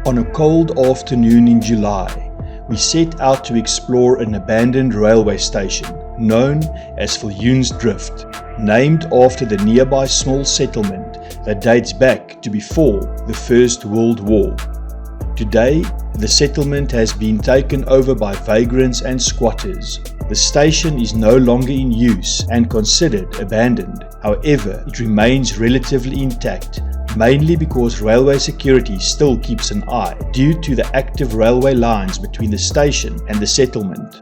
On a cold afternoon in July, we set out to explore an abandoned railway station known as Viljoensdrift, named after the nearby small settlement that dates back to before the First World War. Today, the settlement has been taken over by vagrants and squatters. The station is no longer in use and considered abandoned. However, it remains relatively intact, mainly because railway security still keeps an eye due to the active railway lines between the station and the settlement.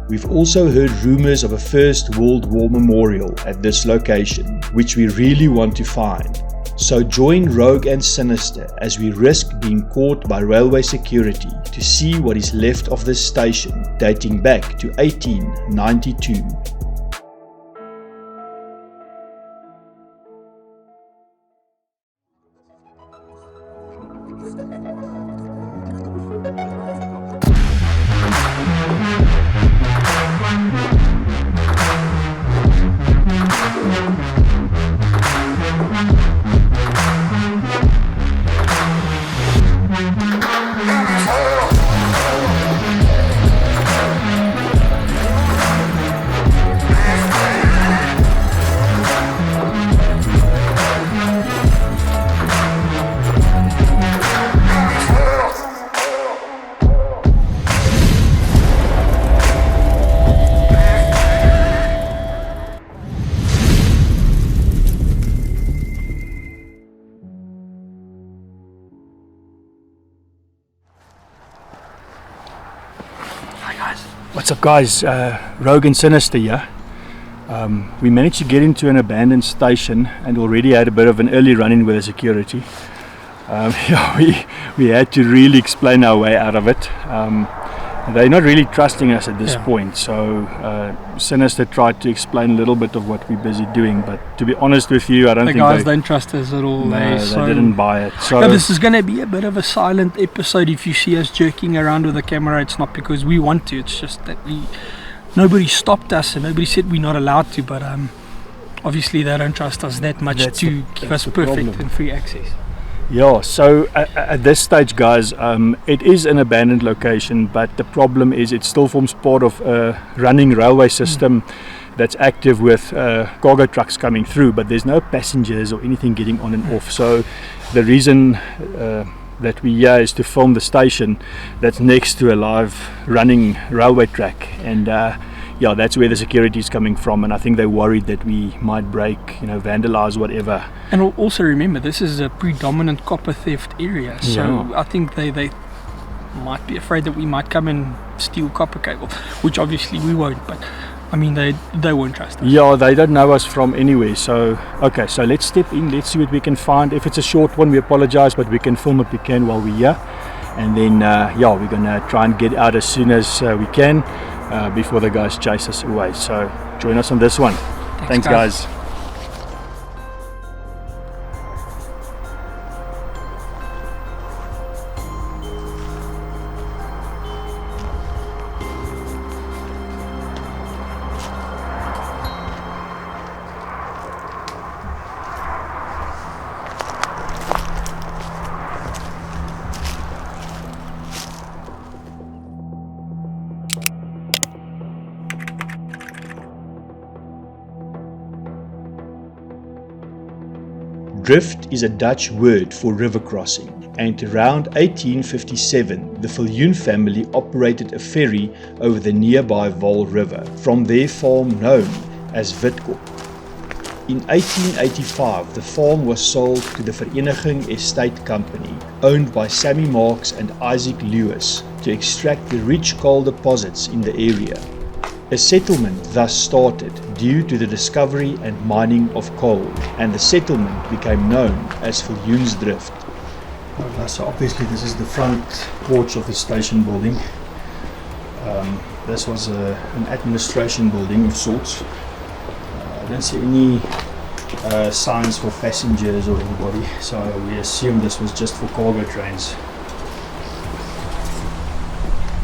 We've also heard rumours of a First World War memorial at this location, which we really want to find. So join Rogue and Sinister as we risk being caught by railway security to see what is left of this station dating back to 1892. What's up guys, Rogue and Sinister here. We managed to get into an abandoned station and already had a bit of an early run-in with the security. We had to really explain our way out of it. They're not really trusting us at this point, so Sinister tried to explain a little bit of what we're busy doing, but to be honest with you, I don't think the guys don't trust us at all. No, they didn't buy it. So this is going to be a bit of a silent episode. If you see us jerking around with the camera, it's not because we want to, it's just that nobody stopped us and nobody said we're not allowed to, but obviously they don't trust us that much to give us perfect and free access. Yeah, so at this stage guys, it is an abandoned location, but the problem is it still forms part of a running railway system that's active with cargo trucks coming through, but there's no passengers or anything getting on and off. So the reason that we're here is to film the station that's next to a live running railway track, and yeah, that's where the security is coming from, and I think they're worried that we might break, vandalize, whatever. And also remember, this is a predominant copper theft area, so I think they might be afraid that we might come and steal copper cable, which obviously we won't, but I mean they won't trust us. Yeah, they don't know us from anywhere, so okay, so let's step in, let's see what we can find. If it's a short one, we apologize, but we can film what we can while we're here, and then we're gonna try and get out as soon as we can. Before the guys chase us away. So join us on this one. Thanks guys. Drift is a Dutch word for river crossing, and around 1857 the Viljoen family operated a ferry over the nearby Vaal River from their farm known as Witkoop. In 1885 the farm was sold to the Vereniging Estate Company, owned by Sammy Marks and Isaac Lewis, to extract the rich coal deposits in the area. A settlement thus started due to the discovery and mining of coal, and the settlement became known as Viljoensdrift. So obviously this is the front porch of the station building. This was an administration building of sorts. I don't see any signs for passengers or anybody, so we assume this was just for cargo trains.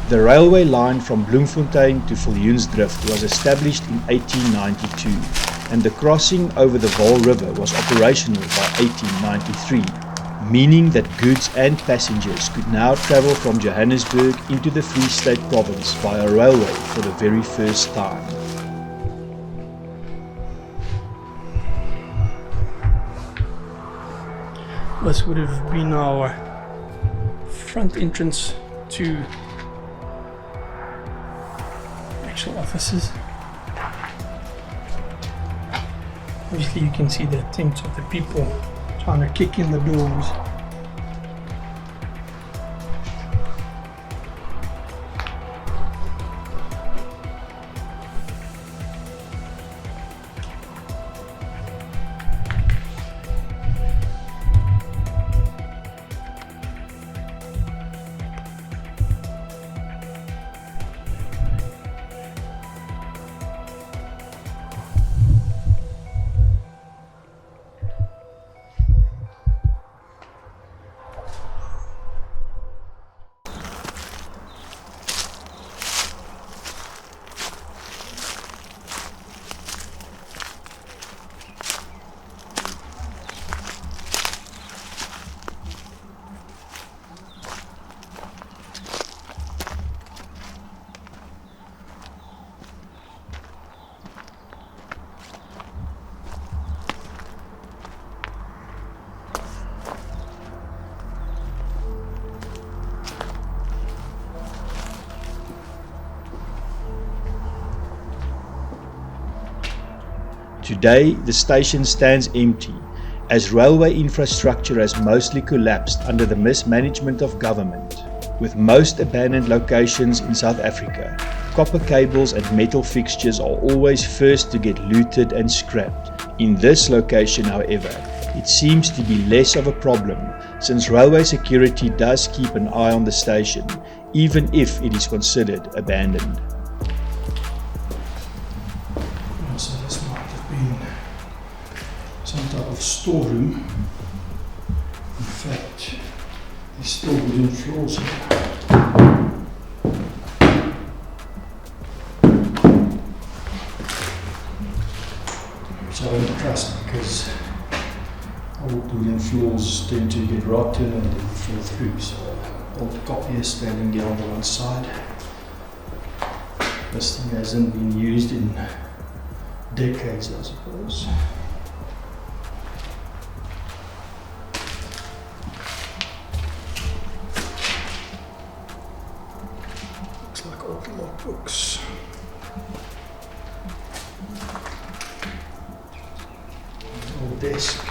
The railway line from Bloemfontein to Viljoensdrift was established in 1892, and the crossing over the Vaal River was operational by 1893. meaning that goods and passengers could now travel from Johannesburg into the Free State province via railway for the very first time. This would have been our front entrance to actual offices. Obviously you can see the attempts of the people trying to kick in the doors. Today, the station stands empty, as railway infrastructure has mostly collapsed under the mismanagement of government. With most abandoned locations in South Africa, copper cables and metal fixtures are always first to get looted and scrapped. In this location, however, it seems to be less of a problem, since railway security does keep an eye on the station, even if it is considered abandoned. So this might have been some type of storeroom. In fact, there's still wooden floors here. Which I don't trust, because old wooden floors tend to get rotten and then fall through. So old copier standing here on the one side. This thing hasn't been used in decades, I suppose. Looks like old logbooks. Old desk.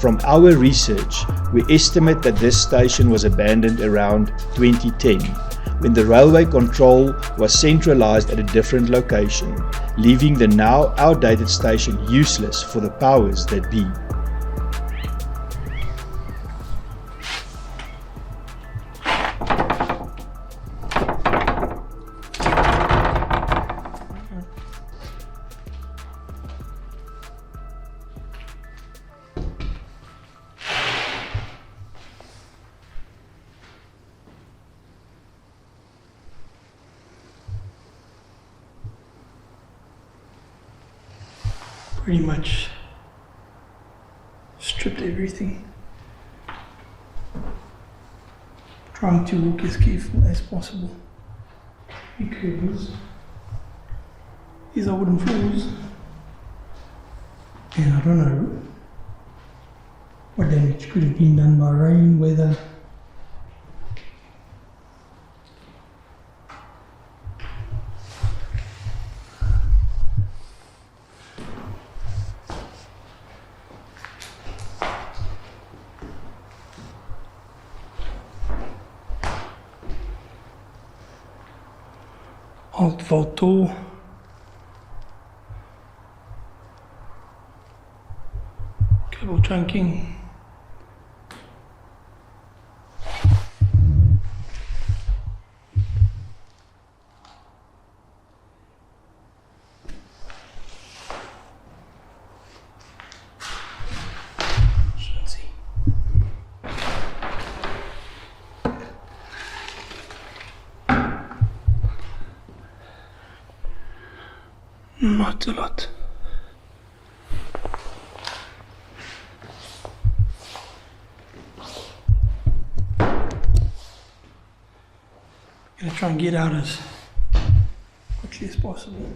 From our research, we estimate that this station was abandoned around 2010, when the railway control was centralized at a different location, leaving the now outdated station useless for the powers that be. Pretty much stripped everything. Trying to walk as careful as possible. Because these are wooden floors. And I don't know what damage could have been done by rain, weather. Old vault, cable trunking, Not a lot. Gonna try and get out as quickly as possible.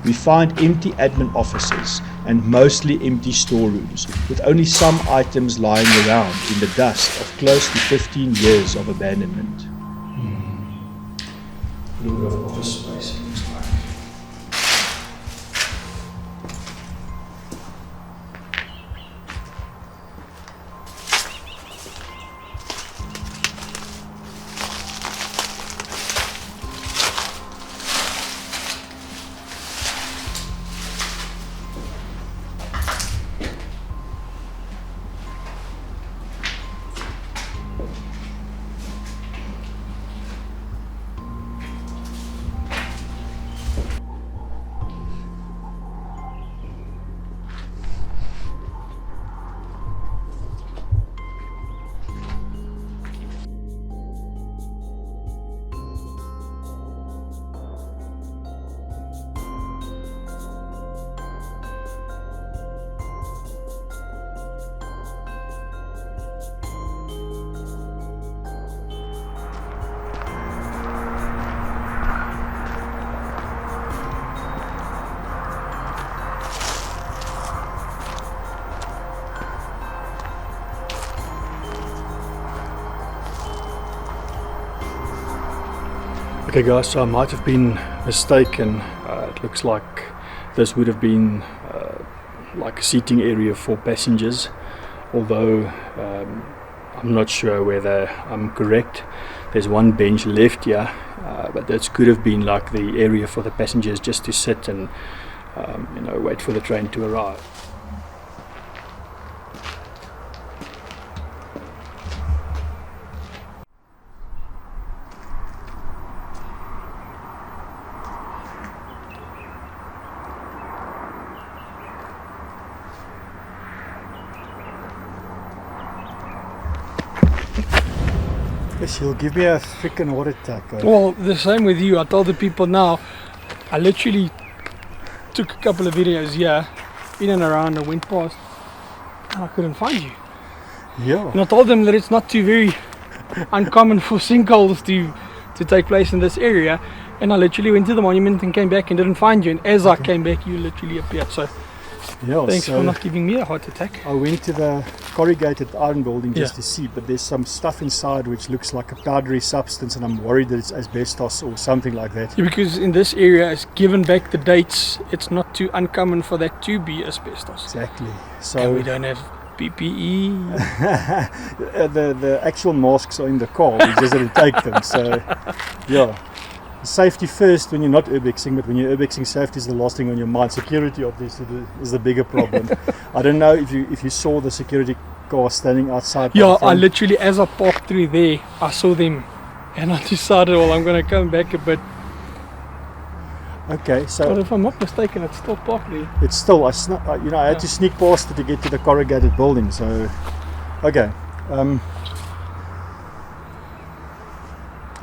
We find empty admin offices and mostly empty storerooms, with only some items lying around in the dust of close to 15 years of abandonment. A little bit of office space, it looks like. Okay guys, so I might have been mistaken. It looks like this would have been like a seating area for passengers, although I'm not sure whether I'm correct. There's one bench left here, but that could have been like the area for the passengers just to sit and wait for the train to arrive. You'll give me a freaking heart attack. Well, the same with you. I told the people now, I literally took a couple of videos here, in and around, and went past, and I couldn't find you. Yeah. And I told them that it's not too very uncommon for sinkholes to take place in this area. And I literally went to the monument and came back and didn't find you. And as I came back, you literally appeared. So yeah, thanks for not giving me a heart attack. I went to the corrugated iron building just Yeah. to see, but there's some stuff inside which looks like a powdery substance, and I'm worried that it's asbestos or something like that. Yeah, because in this area, as given back the dates, it's not too uncommon for that to be asbestos. Exactly. And So we don't have PPE. the actual masks are in the car. We just didn't take them. So yeah. Safety first when you're not urbexing, but when you're urbexing, safety is the last thing on your mind. Security obviously is the bigger problem. I don't know if you saw the security car standing outside. Yeah, I literally, as I parked through there, I saw them, and I decided, well, I'm going to come back a bit. Okay, But so if I'm not mistaken, it's still parked there. it's still I had to sneak past it to get to the corrugated building. So okay.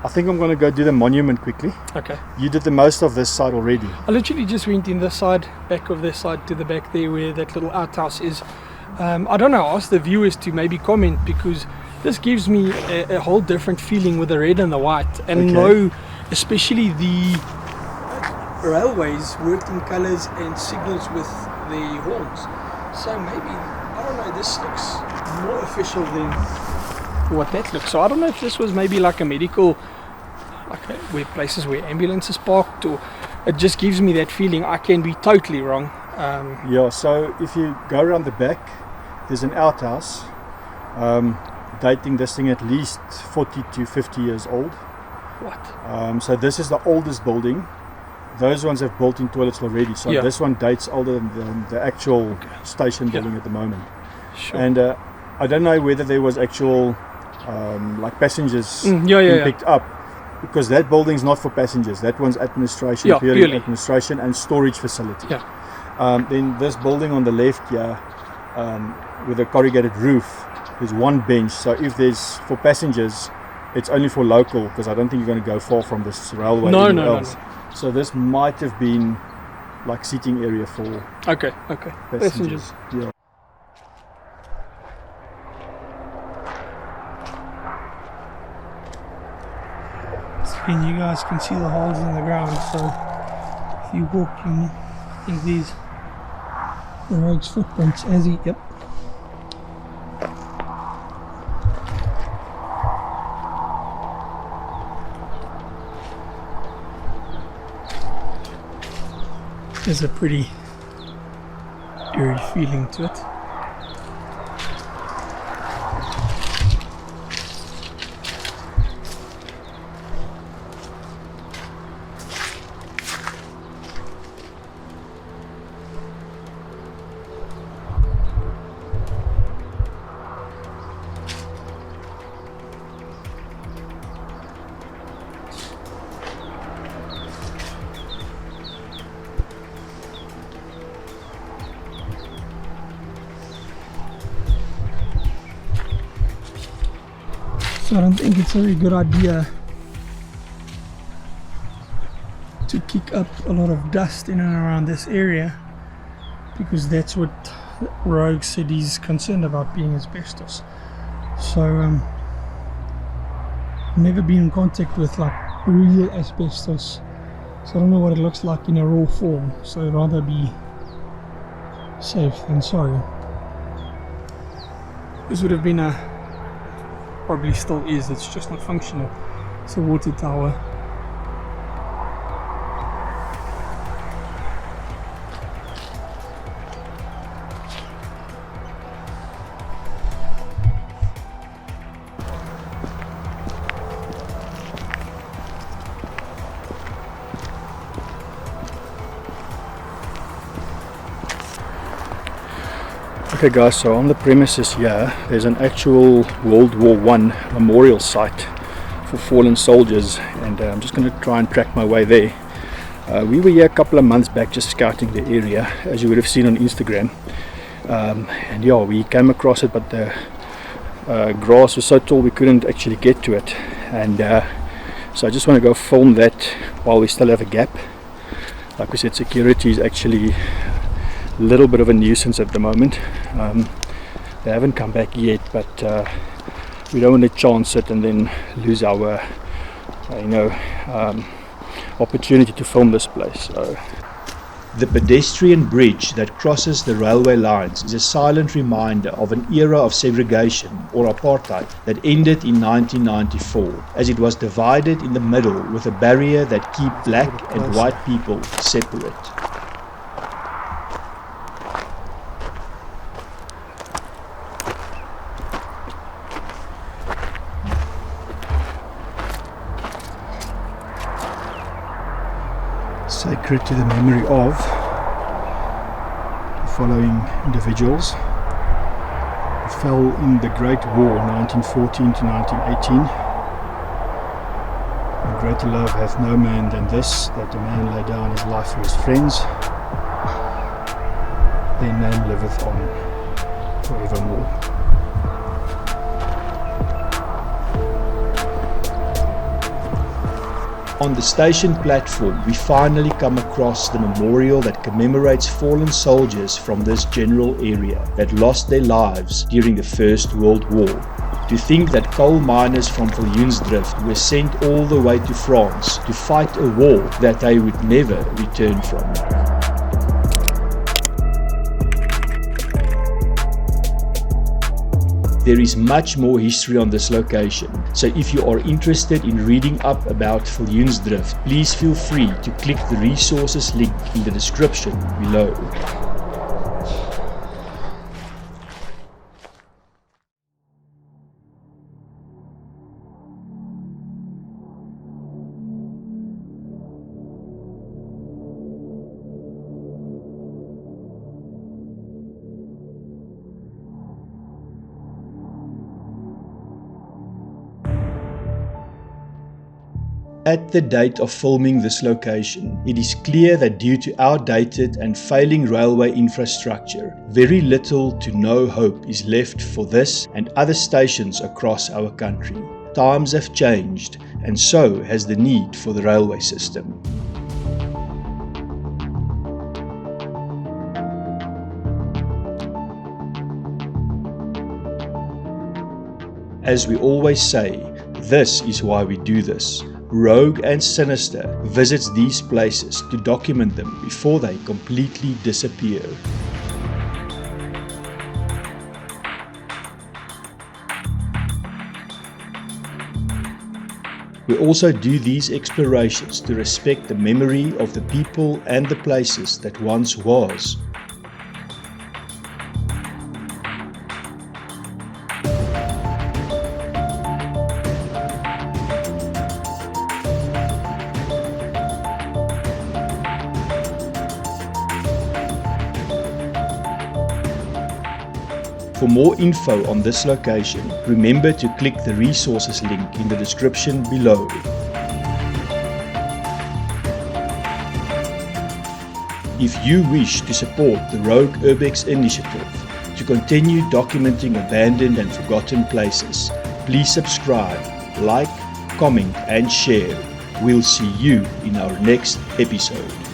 I think I'm going to go do the monument quickly. Okay. You did the most of this side already. I literally just went in this side, back of this side to the back there where that little outhouse is. I don't know, ask the viewers to maybe comment, because this gives me a whole different feeling with the red and the white. And Okay. especially the railways worked in colours and signals with the horns. So maybe, I don't know, this looks more official than what that looks. So I don't know if this was maybe like a medical, where places where ambulances parked, or it just gives me that feeling. I can be totally wrong. Yeah, so if you go around the back, there's an outhouse dating this thing at least 40 to 50 years old. What? So this is the oldest building those ones have built-in toilets already. So Yeah. this one dates older than the actual station building at the moment. Sure. And I don't know whether there was actual like passengers Yeah. being picked up, because that building's not for passengers. That one's administration, Yeah, purely. administration and storage facility. Yeah. Then this building on the left here, with a corrugated roof, there's one bench. So if there's for passengers, it's only for local, because I don't think you're going to go far from this railway No, anywhere no, else. So this might have been like seating area for Okay. passengers. Yeah. And you guys can see the holes in the ground, so if you walk, you think these the Rogue's footprints as he, yep. There's a pretty eerie feeling to it. So I don't think it's a very good idea to kick up a lot of dust in and around this area, because that's what Rogue said he's concerned about, being asbestos. So never been in contact with like real asbestos, so I don't know what it looks like in a raw form, so I'd rather be safe than sorry. This would have been a, probably still is, it's just not functional. It's a water tower. Okay guys, so on the premises here, there's an actual World War I memorial site for fallen soldiers, and I'm just going to try and track my way there. We were here a couple of months back just scouting the area, as you would have seen on Instagram, and yeah, we came across it, but the grass was so tall we couldn't actually get to it, and so I just want to go film that while we still have a gap. Like we said, security is actually a little bit of a nuisance at the moment. They haven't come back yet, but we don't want to chance it and then lose our opportunity to film this place. So The pedestrian bridge that crosses the railway lines is a silent reminder of an era of segregation or apartheid that ended in 1994, as it was divided in the middle with a barrier that kept black and white people separate. sacred to the memory of the following individuals who fell in the Great War 1914 to 1918. And greater love hath no man than this, that a man lay down his life for his friends. Their name liveth on forevermore. On the station platform, we finally come across the memorial that commemorates fallen soldiers from this general area that lost their lives during the First World War. To think that coal miners from Viljoensdrift were sent all the way to France to fight a war that they would never return from. There is much more history on this location, so if you are interested in reading up about Viljoensdrift, please feel free to click the resources link in the description below. At the date of filming this location, it is clear that due to outdated and failing railway infrastructure, very little to no hope is left for this and other stations across our country. Times have changed, and so has the need for the railway system. As we always say, this is why we do this. Rogue and Sinister visits these places to document them before they completely disappear. We also do these explorations to respect the memory of the people and the places that once was. For more info on this location, remember to click the resources link in the description below. If you wish to support the Rogue Urbex initiative to continue documenting abandoned and forgotten places, please subscribe, like, comment and share. We'll see you in our next episode.